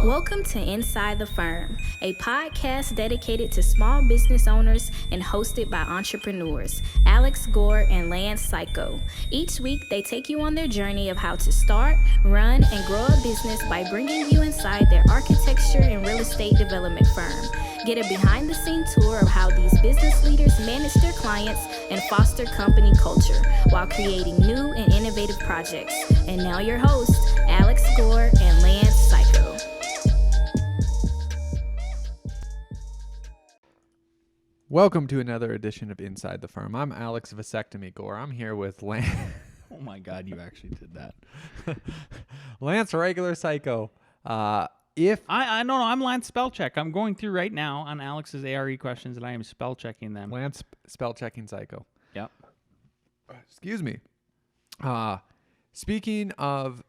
Welcome to Inside the Firm, a podcast dedicated to small business owners and hosted by entrepreneurs, Alex Gore and Lance Cayko. Each week, they take you on their journey of how to start, run, and grow a business by bringing you inside their architecture and real estate development firm. Get a behind-the-scenes tour of how these business leaders manage their clients and foster company culture while creating new and innovative projects. And now your hosts, Alex Gore and Lance Cayko. Welcome to another edition of Inside the Firm. I'm Alex Vasectomy Gore. I'm here with Lance. Oh my God, you actually did that. Lance Regular Cayko. I no, I'm Lance Spellcheck. I'm going through right now on Alex's A.R.E. questions, and I am spell checking them. Lance spell checking Cayko. Yep. Excuse me. Speaking of,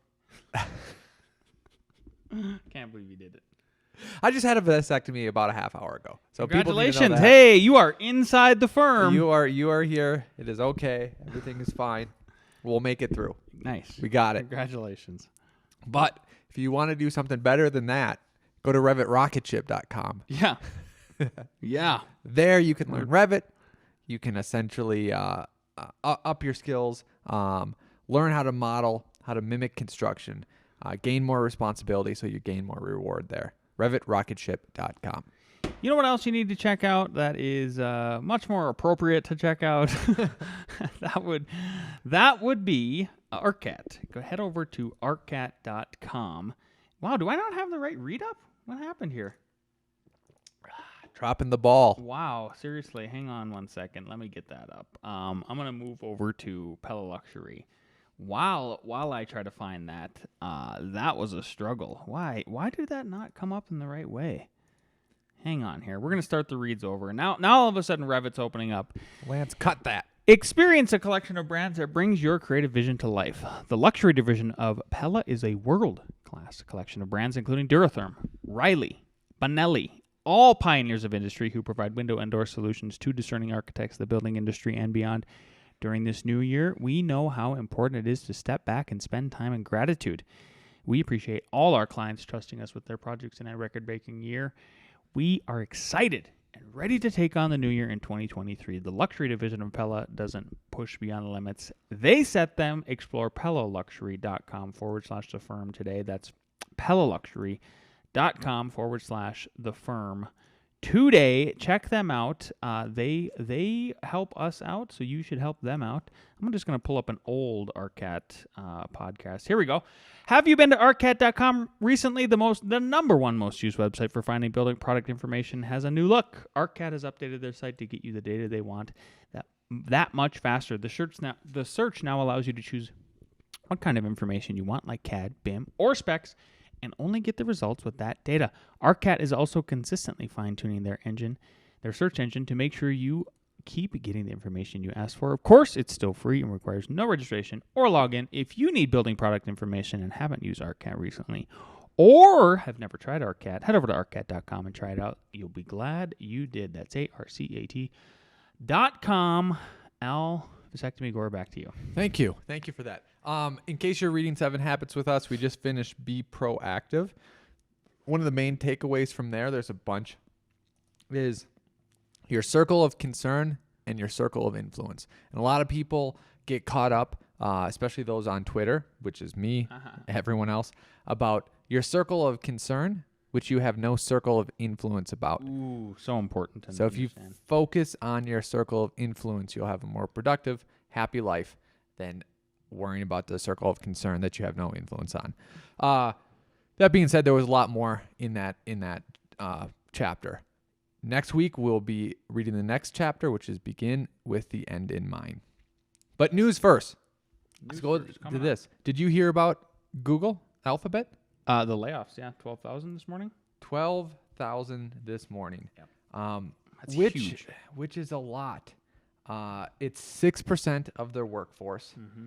Can't believe you did it. I just had a vasectomy about a half hour ago. So Congratulations! People need to know that. Hey, you are inside the firm. You are here. It is okay. Everything is fine. We'll make it through. Nice. We got it. Congratulations. But if you want to do something better than that, go to RevitRocketship.com. Yeah. Yeah. There you can learn Revit. You can essentially up your skills, learn how to model, how to mimic construction, gain more responsibility so you gain more reward there. RevitRocketship.com. You know what else you need to check out that is much more appropriate to check out? that would be ARCAT. Go head over to arcat.com. Wow, do I not have the right read-up? What happened here? Dropping the ball. Wow, seriously, hang on one second. Let me get that up. I'm going to move over to Pella Luxury. While I try to find that, that was a struggle. Why did that not come up in the right way? Hang on here. We're going to start the reads over. Now all of a sudden, Revit's opening up. Lance, cut that. Experience a collection of brands that brings your creative vision to life. The luxury division of Pella is a world-class collection of brands, including Duratherm, Riley, Bonelli, all pioneers of industry who provide window and door solutions to discerning architects, the building industry, and beyond. During this new year, we know how important it is to step back and spend time in gratitude. We appreciate all our clients trusting us with their projects in a record-breaking year. We are excited and ready to take on the new year in 2023. The luxury division of Pella doesn't push beyond the limits. They set them. Explore PellaLuxury.com/the firm today. That's PellaLuxury.com/the firm today. Check them out. They help us out, so you should help them out. I'm just going to pull up an old ARCAT podcast. Here we go. Have you been to arcat.com recently? The number one most used website for finding building product information has a new look. ARCAT has updated their site to get you the data they want that much faster. The search now allows you to choose what kind of information you want, like CAD, BIM, or specs, and only get the results with that data. ARCAT is also consistently fine-tuning their search engine, to make sure you keep getting the information you ask for. Of course, it's still free and requires no registration or login. If you need building product information and haven't used ARCAT recently, or have never tried ARCAT, head over to arcat.com and try it out. You'll be glad you did. That's ARCAT.com. Al, Vasectomy Gore, back to you. Thank you for that. In case you're reading 7 Habits with us, we just finished Be Proactive. One of the main takeaways from there's a bunch, is your circle of concern and your circle of influence. And a lot of people get caught up, especially those on Twitter, which is me, everyone else, about your circle of concern, which you have no circle of influence about. Ooh, so important. So if you focus on your circle of influence, you'll have a more productive, happy life than worrying about the circle of concern that you have no influence on. That being said, there was a lot more in that chapter. Next week, we'll be reading the next chapter, which is Begin with the End in Mind. But news first. Let's go to this. Did you hear about Google Alphabet? The layoffs, yeah. 12,000 this morning? 12,000 this morning. Yep. That's huge. huge. Which is a lot. It's 6% of their workforce. Mm-hmm.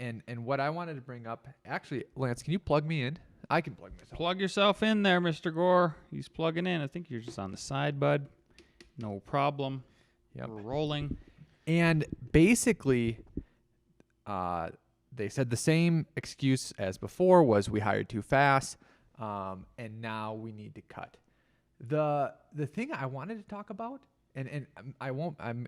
And what I wanted to bring up, actually, Lance, can you plug me in? I can plug myself. Plug yourself in there, Mr. Gore. He's plugging in. I think you're just on the side, bud. No problem. Yep. We're rolling. And basically, they said the same excuse as before was we hired too fast. and now we need to cut. The thing I wanted to talk about, and I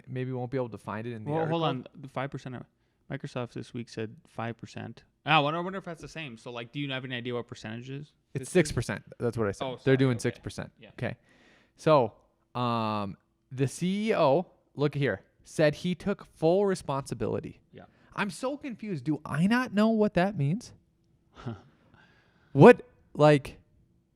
maybe won't be able to find it in the article. Hold on. The 5% of Microsoft this week said 5%. Oh, I wonder if that's the same. So, like, do you have any idea what percentage is? It's 6%. That's what I said. Oh, they're sorry, doing okay. 6%. Yeah. Okay. So, the CEO, look here, said he took full responsibility. Yeah. I'm so confused. Do I not know what that means? What, like?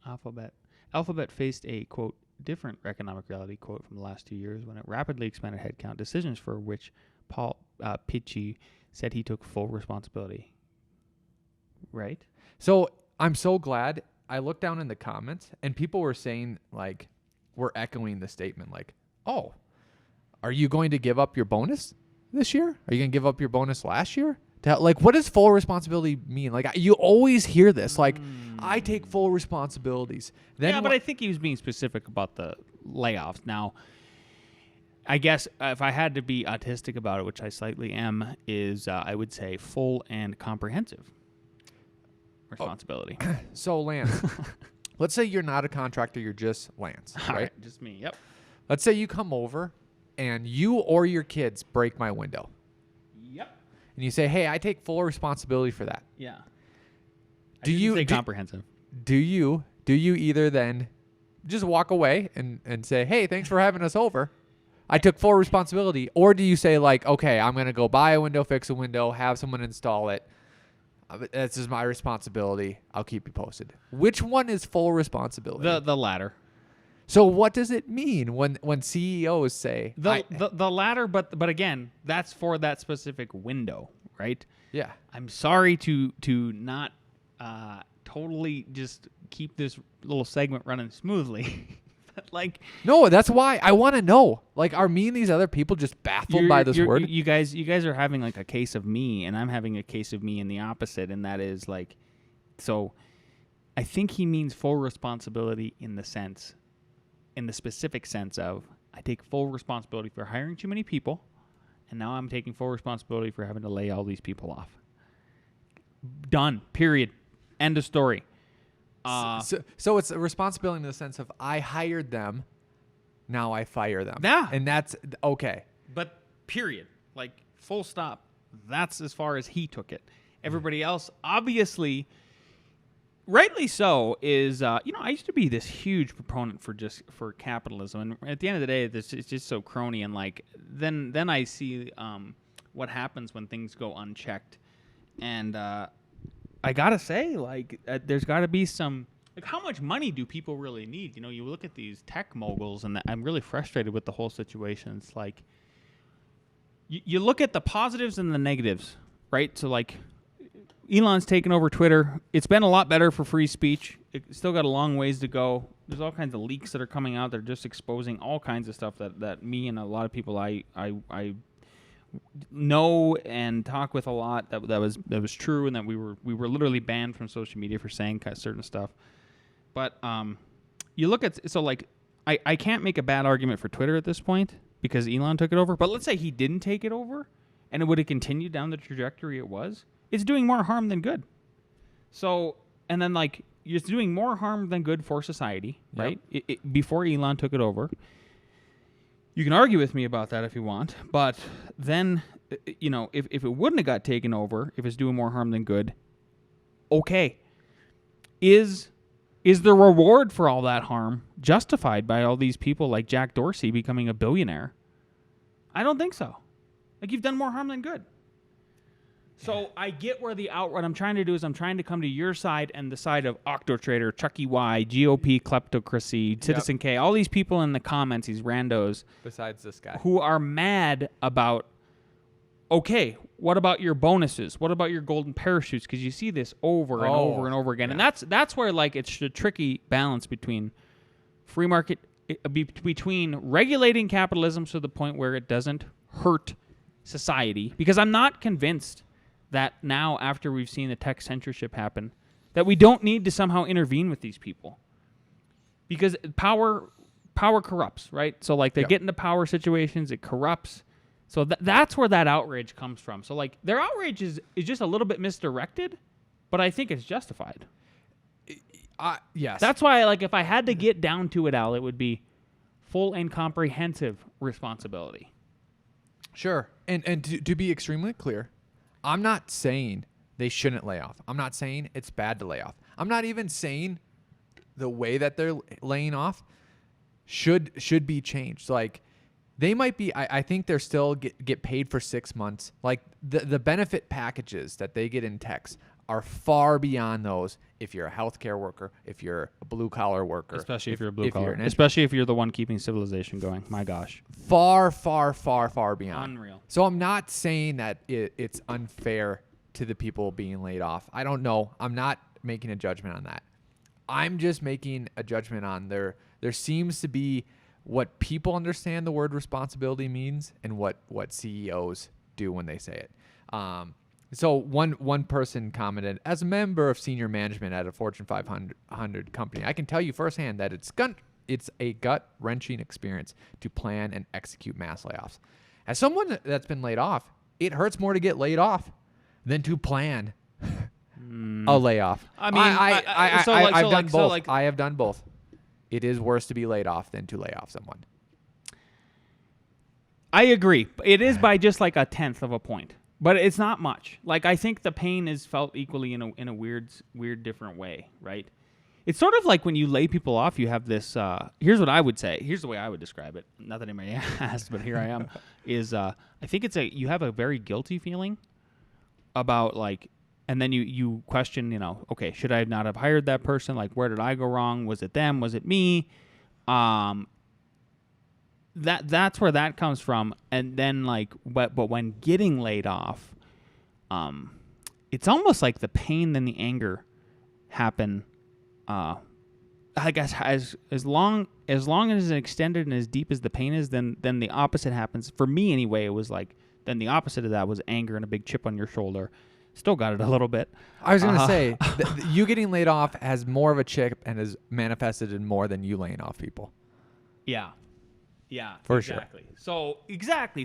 Alphabet faced a, quote, different economic reality, quote, from the last 2 years when it rapidly expanded headcount, decisions for which Paul Pitchy said he took full responsibility. Right? So I'm so glad. I looked down in the comments and people were saying, like, we're echoing the statement, like, oh, are you going to give up your bonus this year? Are you going to give up your bonus last year? Like, what does full responsibility mean? Like, you always hear this, like, I take full responsibilities. Then yeah, but I think he was being specific about the layoffs. Now, I guess if I had to be autistic about it, which I slightly am, is I would say full and comprehensive responsibility. So, Lance, let's say you're not a contractor, you're just Lance, All right? right, just me. Yep. Let's say you come over and you or your kids break my window. Yep. And you say, hey, I take full responsibility for that. Yeah. Do you say comprehensive? Do you either then just walk away and say, hey, thanks for having us over, I took full responsibility, or do you say, like, okay, I'm going to go buy a window, fix a window, have someone install it. This is my responsibility. I'll keep you posted. Which one is full responsibility? The latter. So what does it mean when CEOs say the latter? But again, that's for that specific window, right? Yeah. I'm sorry to not totally just keep this little segment running smoothly. But like, no, that's why I want to know. Like, are me and these other people just baffled by this word? You guys are having like a case of me, and I'm having a case of me in the opposite, and that is like, so I think he means full responsibility in the specific sense of I take full responsibility for hiring too many people, and now I'm taking full responsibility for having to lay all these people off. Done. Period. End of story. So it's a responsibility in the sense of I hired them, now I fire them. Yeah. And that's okay. But period. Like, full stop. That's as far as he took it. Everybody else, obviously, rightly so, is, I used to be this huge proponent for capitalism. And at the end of the day, it's just so crony. And, like, then I see what happens when things go unchecked. And I got to say, like, there's got to be some, like, how much money do people really need? You know, you look at these tech moguls, and I'm really frustrated with the whole situation. It's like, you look at the positives and the negatives, right? So, like, Elon's taken over Twitter. It's been a lot better for free speech. It's still got a long ways to go. There's all kinds of leaks that are coming out that are just exposing all kinds of stuff that me and a lot of people I know and talk with a lot that was true, and that we were literally banned from social media for saying certain stuff. But you look at, so like, I can't make a bad argument for Twitter at this point because Elon took it over. But let's say he didn't take it over, and it would have continued down the trajectory it was. It's doing more harm than good. So, and then, like, it's doing more harm than good for society, right? Before Elon took it over. You can argue with me about that if you want, but then, if it wouldn't have got taken over, if it's doing more harm than good, okay. Is the reward for all that harm justified by all these people like Jack Dorsey becoming a billionaire? I don't think so. Like, you've done more harm than good. So I get where what I'm trying to do is I'm trying to come to your side and the side of Octotrader, Chucky Y, GOP kleptocracy, Citizen K, all these people in the comments, these randos. Besides this guy. Who are mad about, okay, what about your bonuses? What about your golden parachutes? Because you see this over and over and over again. Yeah. And that's where, like, it's a tricky balance between free market, between regulating capitalism to the point where it doesn't hurt society. Because I'm not convinced that now, after we've seen the tech censorship happen, that we don't need to somehow intervene with these people. Because power corrupts, right? So, like, they get into power situations, it corrupts. So that's where that outrage comes from. So, like, their outrage is just a little bit misdirected, but I think it's justified. Yes. That's why, like, if I had to get down to it, Al, it would be full and comprehensive responsibility. Sure. And to be extremely clear, I'm not saying they shouldn't lay off. I'm not saying it's bad to lay off. I'm not even saying the way that they're laying off should be changed. Like, they might be, I think they're still get paid for 6 months. Like, the benefit packages that they get in techs are far beyond those if you're a healthcare worker, if you're a blue-collar worker. Especially if you're a blue-collar. You're Especially if you're the one keeping civilization going. My gosh. Far, far, far, far beyond. Unreal. So I'm not saying that it's unfair to the people being laid off. I don't know. I'm not making a judgment on that. I'm just making a judgment on there seems to be what people understand the word responsibility means and what CEOs do when they say it. So one person commented, as a member of senior management at a Fortune 500 company, I can tell you firsthand that it's a gut-wrenching experience to plan and execute mass layoffs. As someone that's been laid off, it hurts more to get laid off than to plan a layoff. I mean, I've done both. I have done both. It is worse to be laid off than to lay off someone. I agree. It is by just like 1/10 of a point, but it's not much. Like, I think the pain is felt equally in a weird different way, right? It's sort of like when you lay people off, you have this. Here's what I would say. Here's the way I would describe it. Not that anybody asked, but here I am. I think you have a very guilty feeling about, like, and then you question, okay, should I not have hired that person? Like, where did I go wrong? Was it them? Was it me? That's where that comes from. And then, like, but when getting laid off, it's almost like the pain and the anger happen. I guess as long as it's extended and as deep as the pain is, then the opposite happens. For me, anyway, it was like then the opposite of that was anger and a big chip on your shoulder. Still got it a little bit. I was going to say, you getting laid off has more of a chip and is manifested in more than you laying off people. Yeah. Yeah. For exactly. Sure.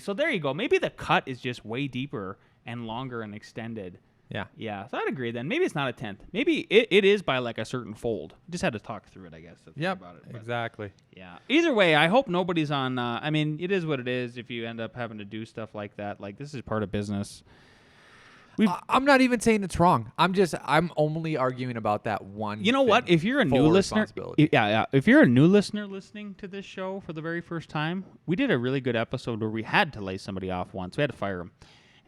So there you go. Maybe the cut is just way deeper and longer and extended. Yeah. Yeah. So I'd agree then. Maybe it's not 1/10. Maybe it is by like a certain fold. Just had to talk through it, I guess. Yep. About it. Exactly. Yeah. Either way, I hope nobody's on. I mean, it is what it is if you end up having to do stuff like that. Like, this is part of business. I'm not even saying it's wrong. I'm only arguing about that one. You know what? If you're a new listener, if you're a new listener listening to this show for the very first time, we did a really good episode where we had to lay somebody off once. We had to fire them,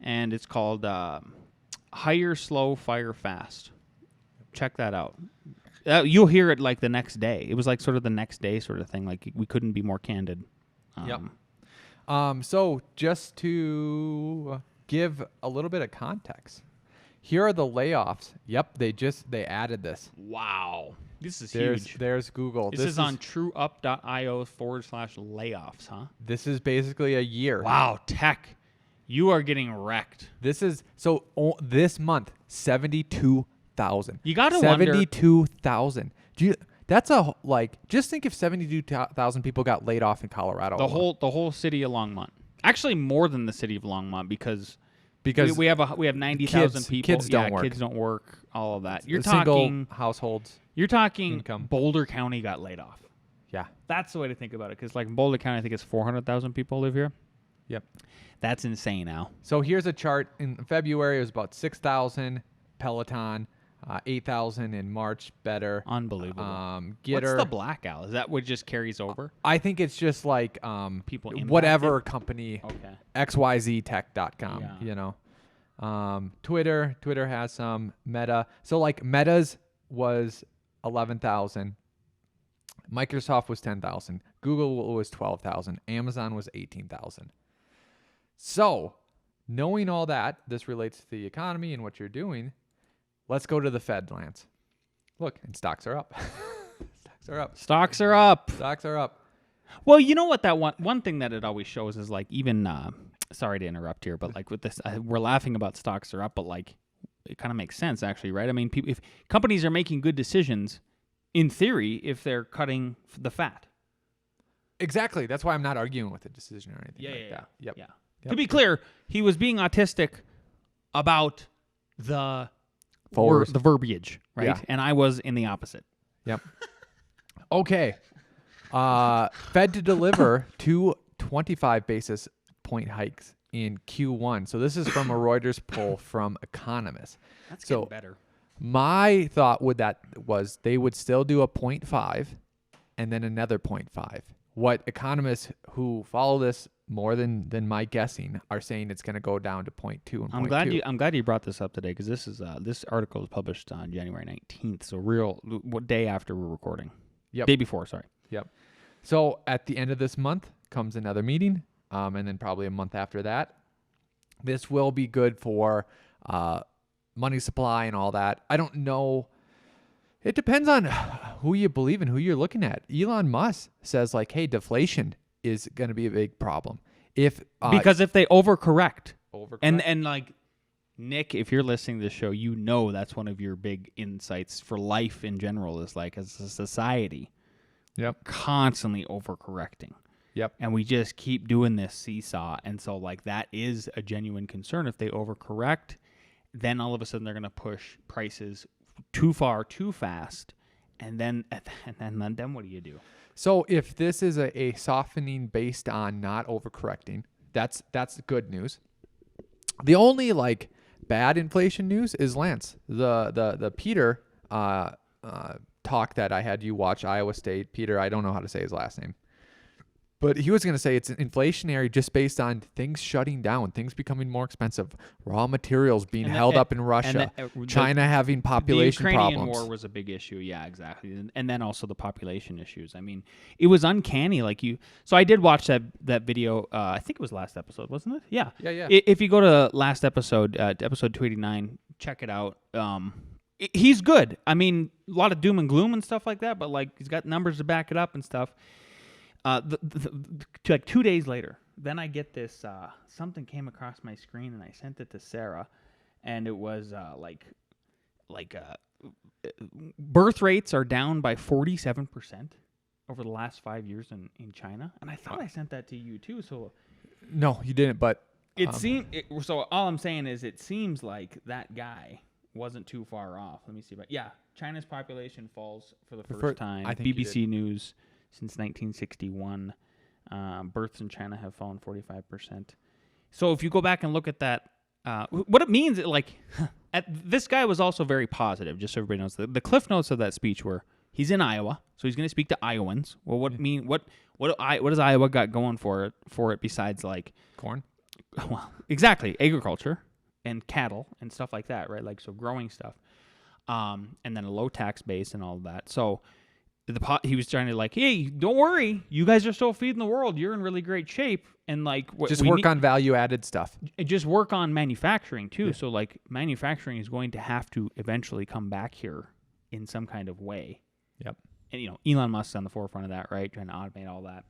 and it's called "Hire Slow, Fire Fast." Check that out. You'll hear it like the next day. It was like sort of the next day sort of thing. Like, we couldn't be more candid. Yep. So just to give a little bit of context, here are the layoffs. Yep, they added this. Wow, this is huge. huge. There's Google. This is on trueup.io/layoffs, huh? This is basically a year. Wow, tech, you are getting wrecked. This is this month 72,000. You got to wonder. 72,000. That's just think if 72,000 people got laid off in Colorado. The whole city of Longmont. Actually, more than the city of Longmont because we have 90,000 people. Kids don't work. Kids don't work. All of that. You're single talking households. You're talking income. Boulder County got laid off. Yeah, that's the way to think about it. Because like in Boulder County, I think it's 400,000 people live here. Yep, that's insane now. So here's a chart. In February, it was about 6,000 Peloton. 8,000 in March, better. Unbelievable. Getter. What's the blackout? Is that what just carries over? I think it's just like people whatever company. Okay. XYZtech.com. Yeah. Twitter has some. Meta. So like Meta's was 11,000. Microsoft was 10,000. Google was 12,000. Amazon was 18,000. So knowing all that, this relates to the economy and what you're doing. Let's go to the Fed, Lance. Look, and stocks are up. Stocks are up. Well, you know what? That one thing that it always shows is like even. Sorry to interrupt here, but like with this, we're laughing about stocks are up, but like it kind of makes sense actually, right? I mean, if companies are making good decisions, in theory, if they're cutting the fat. Exactly. That's why I'm not arguing with the decision or anything like that. Yep. To be clear, he was being autistic about the verbiage, right? Yeah. And I was in the opposite. Yep. Okay. Fed to deliver 225 basis point hikes in Q1. So this is from a Reuters poll from economists. That's So getting better. my thought would that was they would still do a 0.5 and then another 0.5. What economists who follow this more than my guessing are saying it's going to go down to 0.2 and 0.2. I'm glad you brought this up today, because this article was published on January 19th, so what day after we're recording? Yep. Day before, sorry. Yep. So at the end of this month comes another meeting, and then probably a month after that. This will be good for money supply and all that. I don't know. It depends on who you believe in, who you're looking at. Elon Musk says like, hey, deflation is going to be a big problem. Because if they overcorrect. Overcorrect. And like, Nick, if you're listening to this show, you know that's one of your big insights for life in general, is like, as a society, constantly overcorrecting. Yep. And we just keep doing this seesaw. And so like that is a genuine concern. If they overcorrect, then all of a sudden they're going to push prices too far, too fast. And then what do you do? So if this is a softening based on not overcorrecting, that's good news. The only like bad inflation news is Lance, the Peter talk that I had you watch, Iowa State. Peter, I don't know how to say his last name, but he was going to say it's inflationary just based on things shutting down, things becoming more expensive, raw materials being held up in Russia, China having population the Ukrainian problems. war was a big issue. Yeah, exactly. And then also the population issues. I mean, it was uncanny. So I did watch that video. I think it was last episode, wasn't it? Yeah. Yeah. If you go to last episode, episode 289, check it out. He's good. I mean, a lot of doom and gloom and stuff like that, but like he's got numbers to back it up and stuff. Like 2 days later, then I get this, something came across my screen and I sent it to Sarah, and it was birth rates are down by 47% over the last 5 years in China. And I thought I sent that to you too. So No, you didn't, but so all I'm saying is it seems like that guy wasn't too far off. Let me see. But yeah, China's population falls for the first time. I think BBC News. Since 1961, births in China have fallen 45%. So if you go back and look at that, what it means, this guy was also very positive, just so everybody knows. The cliff notes of that speech were, he's in Iowa, so he's going to speak to Iowans. Well, what does Iowa got going for it besides like corn? Well, exactly, agriculture and cattle and stuff like that, right? Like, so growing stuff, and then a low tax base and all of that. So he was trying to like, hey, don't worry, you guys are still feeding the world. You're in really great shape, and like, just work on value added stuff. Just work on manufacturing too. Yeah. So like, manufacturing is going to have to eventually come back here in some kind of way. Yep. And Elon Musk's on the forefront of that, right? Trying to automate all that.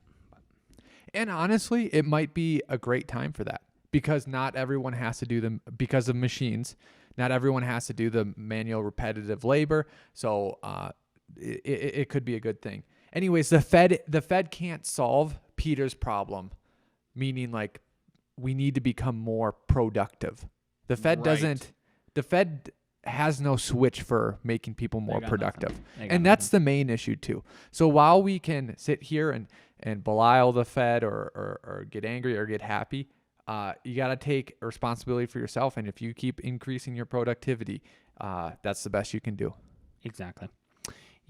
And honestly, it might be a great time for that, because not everyone has to do them because of machines. Not everyone has to do the manual repetitive labor. So it could be a good thing. Anyways, the Fed can't solve Peter's problem, meaning like we need to become more productive. The Fed doesn't. The Fed has no switch for making people more productive. And that's the main issue too. So while we can sit here and belie the Fed or get angry or get happy, you got to take responsibility for yourself. And if you keep increasing your productivity, that's the best you can do. Exactly.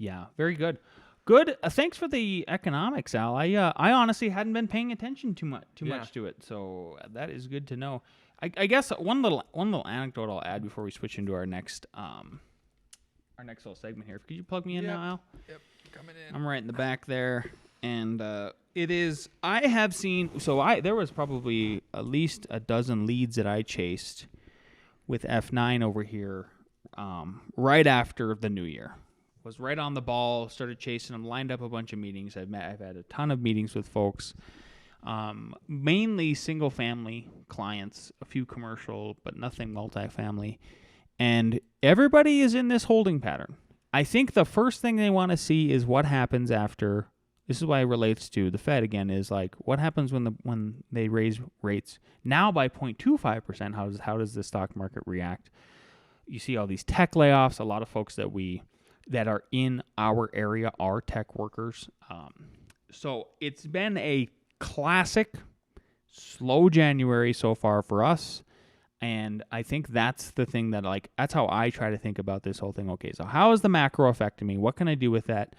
Yeah, very good. Good. Thanks for the economics, Al. I honestly hadn't been paying attention too much to it, so that is good to know. I guess one little anecdote I'll add before we switch into our next little segment here. Could you plug me in now, Al? Yep, coming in. I'm right in the back there, and it is. I have seen. So there was probably at least a dozen leads that I chased with F9 over here, right after the new year. Was right on the ball, started chasing them, lined up a bunch of meetings. I've had a ton of meetings with folks, mainly single-family clients, a few commercial, but nothing multifamily. And everybody is in this holding pattern. I think the first thing they want to see is what happens after. This is why it relates to the Fed again, is like what happens when they raise rates now by 0.25%. How does the stock market react? You see all these tech layoffs, a lot of folks that that are in our area are tech workers. So it's been a classic slow January so far for us. And I think that's the thing that, like, that's how I try to think about this whole thing. Okay, so how is the macro affecting me? What can I do with that?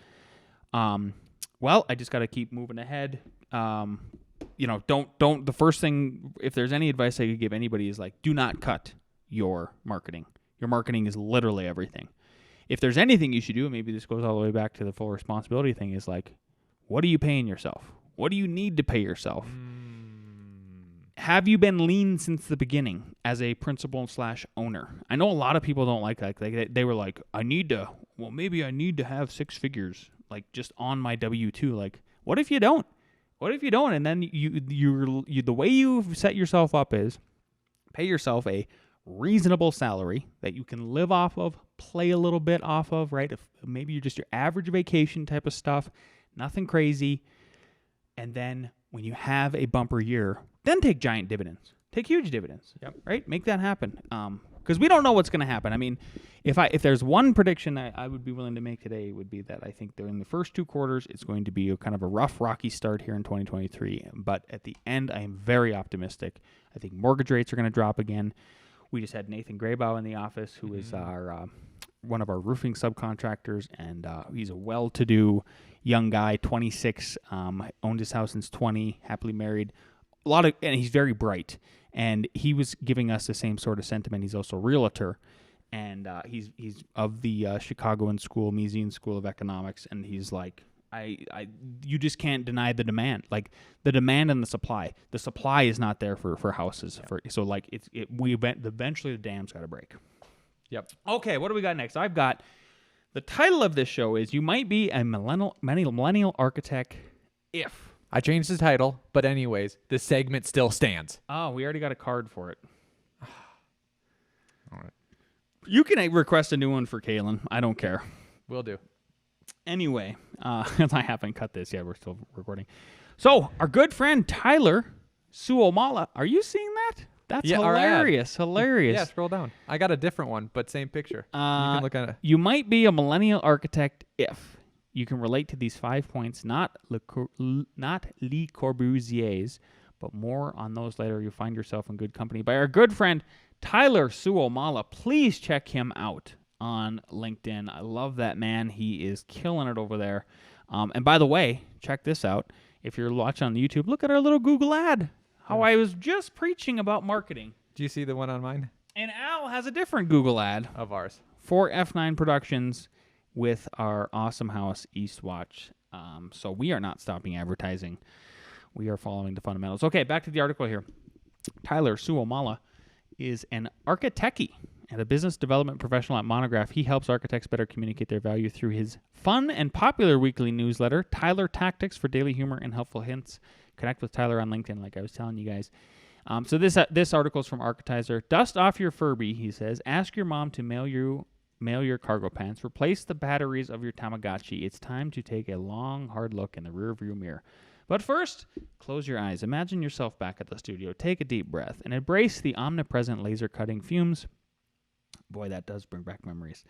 Well, I just got to keep moving ahead. Don't, the first thing, if there's any advice I could give anybody is, like, do not cut your marketing. Your marketing is literally everything. If there's anything you should do, maybe this goes all the way back to the full responsibility thing, is like, what are you paying yourself? What do you need to pay yourself? Have you been lean since the beginning as a principal/owner? I know a lot of people don't like that. They were like, maybe I need to have 6 figures, like, just on my W-2. Like, what if you don't? What if you don't? And then you the way you set yourself up is pay yourself a reasonable salary that you can live off of, play a little bit off of, right? If maybe you're just your average vacation type of stuff, nothing crazy. And then when you have a bumper year, then take giant dividends. Take huge dividends. Yep. Right? Make that happen. Because we don't know what's going to happen. I mean, if there's one prediction I would be willing to make today, it would be that I think in the first 2 quarters, it's going to be a kind of a rough, rocky start here in 2023. But at the end, I am very optimistic. I think mortgage rates are going to drop again. We just had Nathan Graybow in the office, who is our one of our roofing subcontractors, and he's a well-to-do young guy, 26, owned his house since 20, happily married. And he's very bright, and he was giving us the same sort of sentiment. He's also a realtor, and he's of the Chicagoan school, Miesian School of Economics, and he's like, you just can't deny the demand, like the demand and the supply. The supply is not there for houses, so like eventually the dam's got to break. Yep. Okay, what do we got next? I've got the title of this show is "You Might Be a Millennial Architect If." I changed the title, but anyways, the segment still stands. Oh, we already got a card for it. All right. You can request a new one for Kalen. I don't care. Will do. Anyway, I haven't cut this yet. We're still recording. So, our good friend Tyler Suomala, are you seeing that? That's hilarious. Hilarious. Yeah, scroll down. I got a different one, but same picture. You can look at it. You might be a millennial architect if you can relate to these 5 points, not Le Corbusier's, but more on those later. You'll find yourself in good company by our good friend Tyler Suomala. Please check him out on LinkedIn. I love that man. He is killing it over there. And by the way, check this out. If you're watching on YouTube, look at our little Google ad. How I was just preaching about marketing. Do you see the one on mine? And Al has a different Google ad Of ours. for F9 Productions with our awesome house, Eastwatch. So we are not stopping advertising. We are following the fundamentals. Okay, back to the article here. Tyler Suomala is an architectie and a business development professional at Monograph. He helps architects better communicate their value through his fun and popular weekly newsletter, Tyler Tactics, for daily humor and helpful hints. Connect with Tyler on LinkedIn, like I was telling you guys. So this article is from Architizer. Dust off your Furby, he says. Ask your mom to mail your cargo pants. Replace the batteries of your Tamagotchi. It's time to take a long, hard look in the rearview mirror. But first, close your eyes. Imagine yourself back at the studio. Take a deep breath and embrace the omnipresent laser cutting fumes. Boy, that does bring back memories.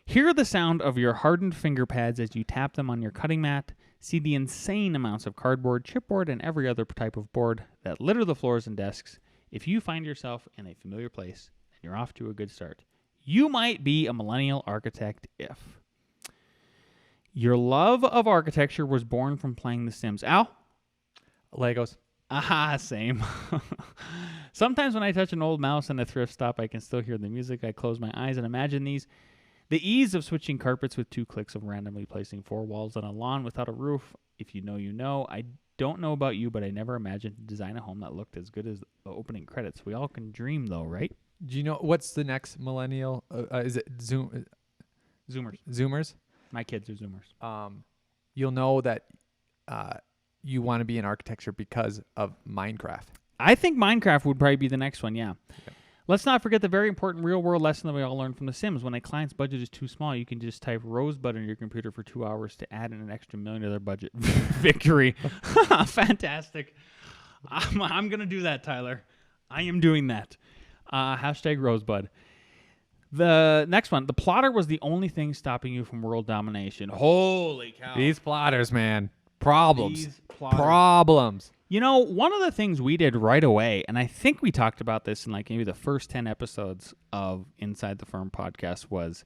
Hear the sound of your hardened finger pads as you tap them on your cutting mat. See the insane amounts of cardboard, chipboard, and every other type of board that litter the floors and desks. If you find yourself in a familiar place, then you're off to a good start. You might be a millennial architect if your love of architecture was born from playing The Sims. Al? Legos. Aha, same. Sometimes when I touch an old mouse in a thrift stop, I can still hear the music. I close my eyes and imagine the ease of switching carpets with 2 clicks of randomly placing 4 walls on a lawn without a roof. If you know, you know. I don't know about you, but I never imagined to design a home that looked as good as the opening credits. We all can dream, though, right? Do you know what's the next millennial? Is it Zoomers. Zoomers? My kids are Zoomers. You'll know that you want to be in architecture because of Minecraft. I think Minecraft would probably be the next one, yeah. Okay. Let's not forget the very important real-world lesson that we all learned from The Sims. When a client's budget is too small, you can just type Rosebud on your computer for 2 hours to add in an extra $1 million to their budget. Victory. Fantastic. I'm going to do that, Tyler. I am doing that. Hashtag Rosebud. The next one, the plotter was the only thing stopping you from world domination. Holy cow. These plotters, man. Problems. These plotters. Problems. You know, one of the things we did right away, and I think we talked about this in like maybe the first 10 episodes of Inside the Firm podcast, was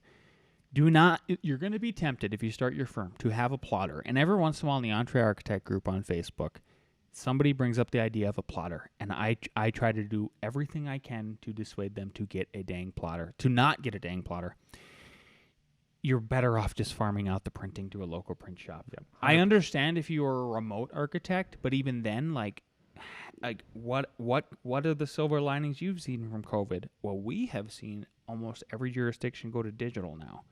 you're going to be tempted if you start your firm to have a plotter. And every once in a while in the Entre Architect group on Facebook, somebody brings up the idea of a plotter, and I try to do everything I can to dissuade them to get a dang plotter, to not get a dang plotter. You're better off just farming out the printing to a local print shop. Yep. I understand if you're a remote architect, but even then, like what are the silver linings you've seen from COVID? Well, we have seen almost every jurisdiction go to digital now,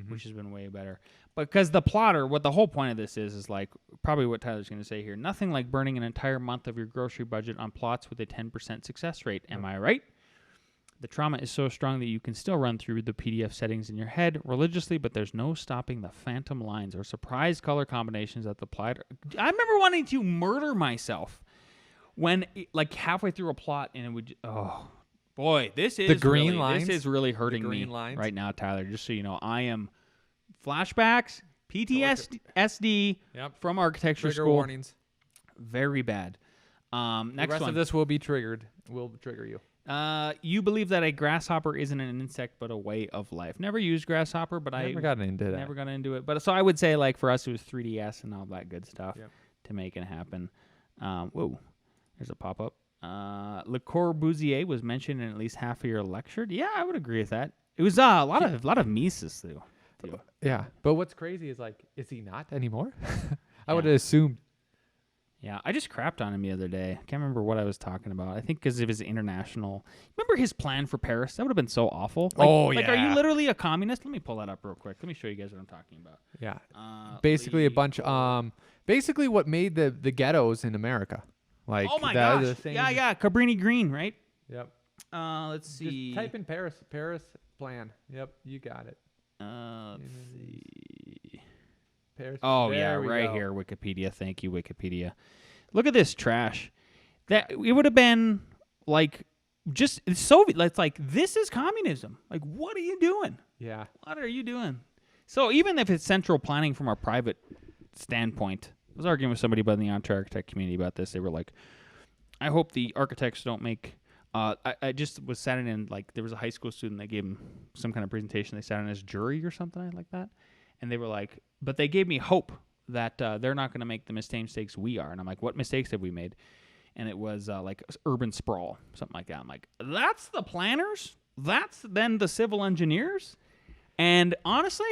which has been way better. Because the plotter, what the whole point of this is like probably what Tyler's going to say here. Nothing like burning an entire month of your grocery budget on plots with a 10% success rate. Am I right? The trauma is so strong that you can still run through the PDF settings in your head religiously, but there's no stopping the phantom lines or surprise color combinations that the plotter. I remember wanting to murder myself when like halfway through a plot and it would. Oh boy, this is the green lines. This is really hurting me right now, Tyler. Just so you know, I am flashbacks, PTSD from architecture Trigger school. warnings. Very bad. Next the rest one. of this will be triggered. Will trigger you. You believe that a grasshopper isn't an insect but a way of life. Never used grasshopper, but I Never got into that. Never got into it. But so I would say, like, for us, it was 3DS and all that good stuff to make it happen. Whoa, there's a pop-up. Le Corbusier was mentioned in at least half of your lecture. Yeah, I would agree with that. It was a lot of Mises, too. Yeah, but what's crazy is, like, is he not anymore? I would have assumed. Yeah, I just crapped on him the other day. I can't remember what I was talking about. I think because of his international. Remember his plan for Paris? That would have been so awful. Like, are you literally a communist? Let me pull that up real quick. Let me show you guys what I'm talking about. Yeah. Basically a bunch. Basically what made the ghettos in America. Like, oh my gosh. Yeah. Cabrini Green, right? Yep. Let's see. Just type in Paris plan. Yep, you got it. Let's see. Paris. Oh yeah, right here, Wikipedia. Thank you, Wikipedia. Look at this trash. That it would have been like just Soviet. It's like this is communism. Like, what are you doing? Yeah. What are you doing? So even if it's central planning from our private standpoint, I was arguing with somebody about the Entre Architect community about this. They were like, I hope the architects don't make. I just was sat in like there was a high school student that gave him some kind of presentation. They sat in as jury or something like that, and they were like, but they gave me hope that they're not going to make the mistakes we are. And I'm like, what mistakes have we made? And it was like urban sprawl, something like that. I'm like, that's the planners? That's then the civil engineers? And honestly,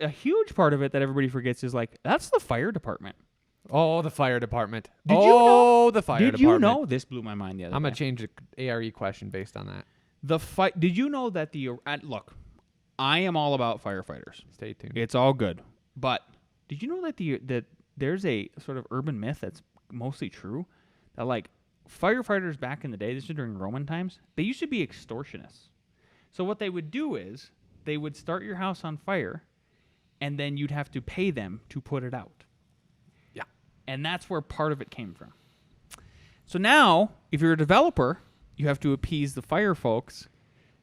a huge part of it that everybody forgets is like, that's the fire department. Oh, the fire department. Did you know? The fire department. Did you know? This blew my mind the other day. I'm going to change the A.R.E. question based on that. Did you know that look, I am all about firefighters. Stay tuned. It's all good. But did you know that there's a sort of urban myth that's mostly true? That like firefighters back in the day, this is during Roman times, they used to be extortionists. So what they would do is they would start your house on fire and then you'd have to pay them to put it out. Yeah. And that's where part of it came from. So now, if you're a developer, you have to appease the fire folks.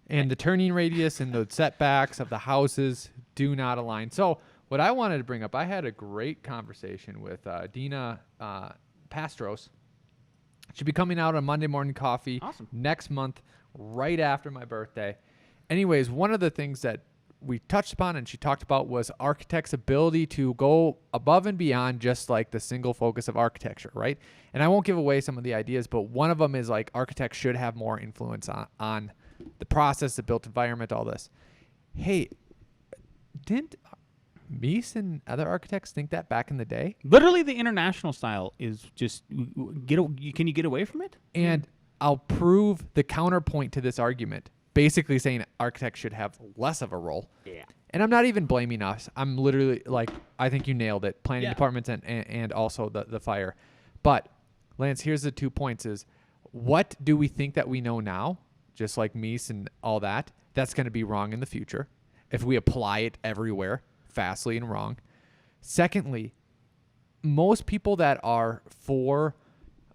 And the turning radius and the setbacks of the houses do not align. So what I wanted to bring up, I had a great conversation with Dina Pastros. She'll be coming out on Monday Morning Coffee next month, right after my birthday. Anyways, one of the things that we touched upon and she talked about was architects' ability to go above and beyond just like the single focus of architecture, right? And I won't give away some of the ideas, but one of them is like architects should have more influence on the process, the built environment, all this. Hey, didn't Mies and other architects think that back in the day? Literally, the international style is just can you get away from it? And I'll prove the counterpoint to this argument, basically saying architects should have less of a role. Yeah. And I'm not even blaming us. I'm literally like, I think you nailed it. Planning departments and also the fire. But Lance, here's the 2 points is what do we think that we know now? Just like Mies and all that, that's going to be wrong in the future if we apply it everywhere, fastly and wrong. Secondly, most people that are for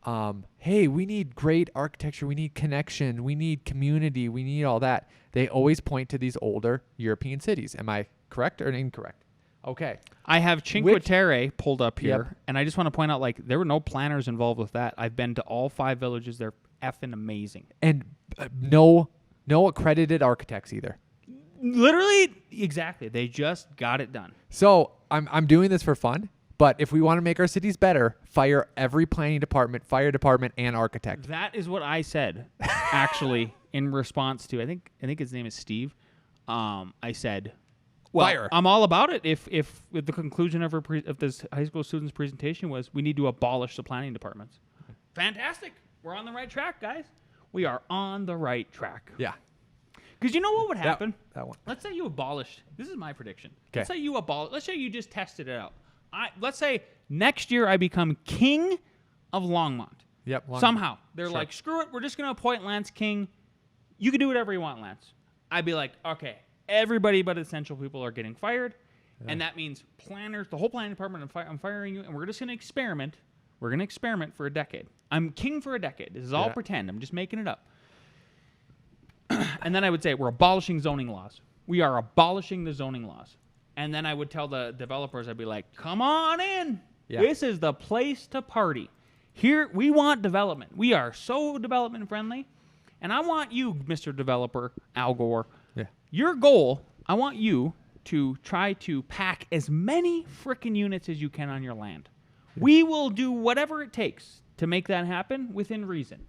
hey, we need great architecture, we need connection, we need community, we need all that. They always point to these older European cities. Am I correct or incorrect? Okay. I have Cinque Terre pulled up here, Yep. and I just want to point out, like, there were no planners involved with that. I've been to all 5 villages. They're effing amazing. And no accredited architects either. Literally, exactly. They just got it done. So I'm doing this for fun, but if we want to make our cities better, fire every planning department, fire department, and architect. That is what I said, actually, in response to, I think his name is Steve. I said, well, Fire. I'm all about it. If the conclusion of this high school student's presentation was, we need to abolish the planning departments. Fantastic. We're on the right track, guys. We are on the right track. Yeah. Because you know what would happen? That one. Let's say you abolished. This is my prediction. 'Kay. Let's say you just tested it out. Let's say next year I become king of Longmont. Yep. Somehow they're Sure. like, screw it. We're just gonna appoint Lance king. You can do whatever you want, Lance. I'd be like, okay, everybody but essential people are getting fired, and that means planners, the whole planning department. I'm firing you, and we're just gonna experiment. We're gonna experiment for a decade. I'm king for a decade. This is all pretend. I'm just making it up. And then I would say, we're abolishing zoning laws. We are abolishing the zoning laws. And then I would tell the developers, I'd be like, come on in. Yeah. This is the place to party. Here, we want development. We are so development friendly. And I want you, Mr. Developer, Al Gore, your goal, I want you to try to pack as many frickin' units as you can on your land. We will do whatever it takes to make that happen within reason.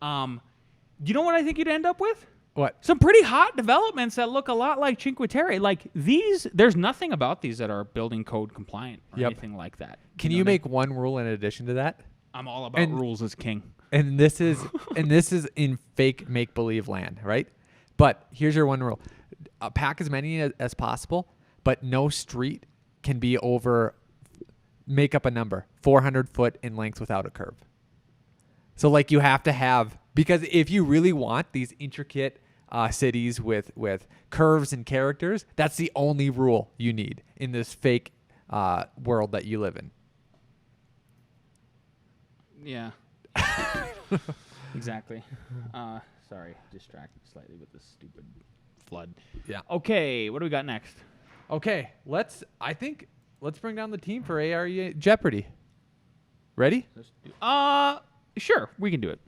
You know what I think you'd end up with? What? Some pretty hot developments that look a lot like Cinque Terre. Like these, there's nothing about these that are building code compliant or anything like that. Can know you what I mean? make one rule in addition to that? I'm all about rules as king. And this is in fake make believe land, right? But here's your one rule: pack as many as possible, but no street can be over. Make up a number: 400 foot in length without a curve. So like you have to have, because if you really want these intricate cities with curves and characters, that's the only rule you need in this fake world that you live in. Yeah. Exactly. Sorry, distracted slightly with this stupid flood. Yeah. Okay, what do we got next? Okay, let's bring down the team for A.R.E. Jeopardy. Ready? Sure, we can do it.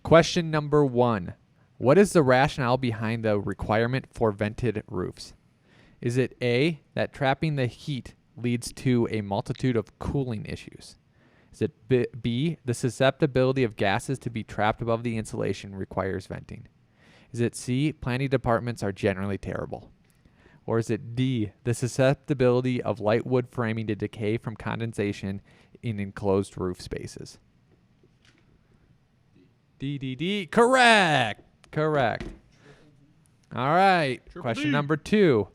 Question number 1. What is the rationale behind the requirement for vented roofs? Is it A, that trapping the heat leads to a multitude of cooling issues? Is it B, the susceptibility of gases to be trapped above the insulation requires venting? Is it C, planning departments are generally terrible? Or is it D, the susceptibility of light wood framing to decay from condensation in enclosed roof spaces? D. Correct. All right. Question number 2.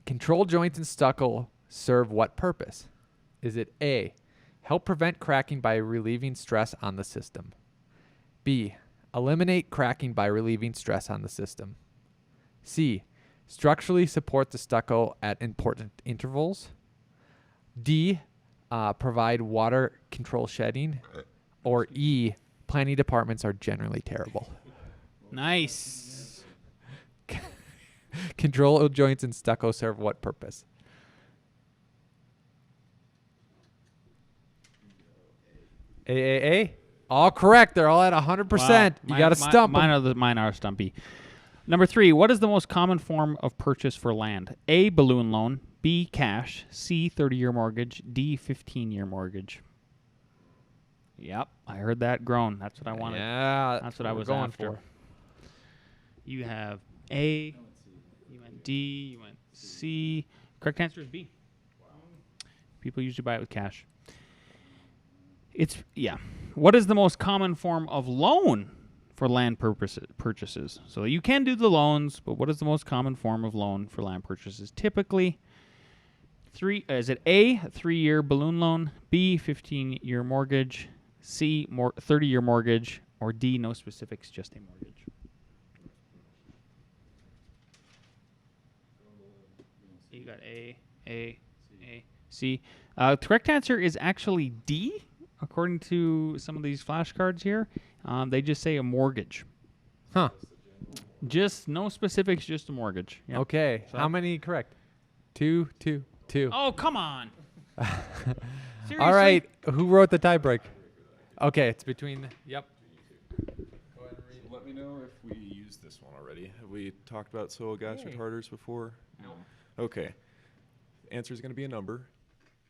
Control joints and stucco serve what purpose? Is it A, help prevent cracking by relieving stress on the system? B, eliminate cracking by relieving stress on the system? C, structurally support the stucco at important intervals? D, provide water control shedding? Or E, planning departments are generally terrible? Nice. Control joints and stucco serve what purpose? A. All correct. They're all at 100%. You got to stump 'em. Mine are stumpy. Number 3, what is the most common form of purchase for land? A, balloon loan. B, cash. C, 30-year mortgage. D, 15-year mortgage. Yep, I heard that groan. That's what I wanted. Yeah, That's what I was going after. for. You have A, you went D, you went C. Correct answer is B. People usually buy it with cash. What is the most common form of loan for land purchases? So you can do the loans, but what is the most common form of loan for land purchases? Typically, is it A, 3-year balloon loan, B, 15-year mortgage, C, 30-year mortgage, or D, no specifics, just a mortgage? You got A, C. The correct answer is actually D, according to some of these flashcards here. They just say a mortgage. Huh. Just no specifics, just a mortgage. Yep. Okay. So- How many correct? 2, 2, 2. Oh, come on. Seriously? All right. Who wrote the tiebreak? Okay, it's between. Yep. Let me know if we used this one already. Have we talked about soil gas retarders before? No. Okay. Answer is going to be a number.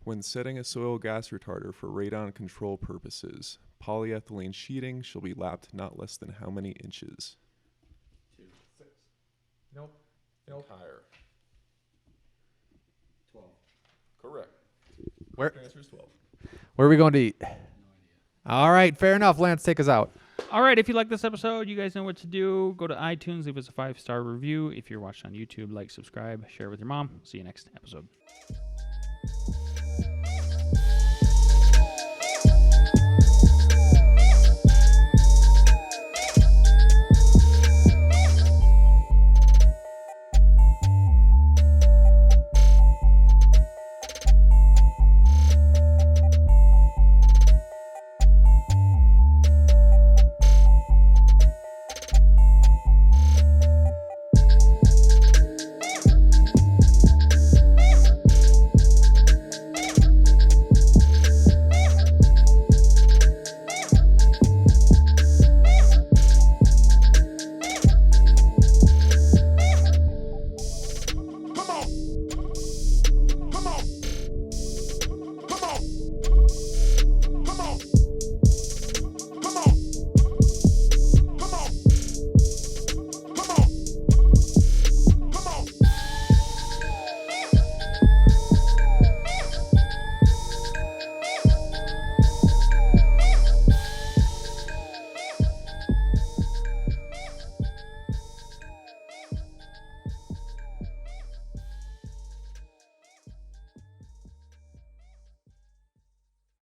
When setting a soil gas retarder for radon control purposes, polyethylene sheeting shall be lapped not less than how many inches? 2, 6. Nope. Nope. Higher. 12. Correct. Where? Your answer is 12. Where are we going to eat? All right, fair enough. Lance, take us out. All right, if you like this episode, you guys know what to do. Go to iTunes, leave us a 5-star review. If you're watching on YouTube, like, subscribe, share with your mom. See you next episode.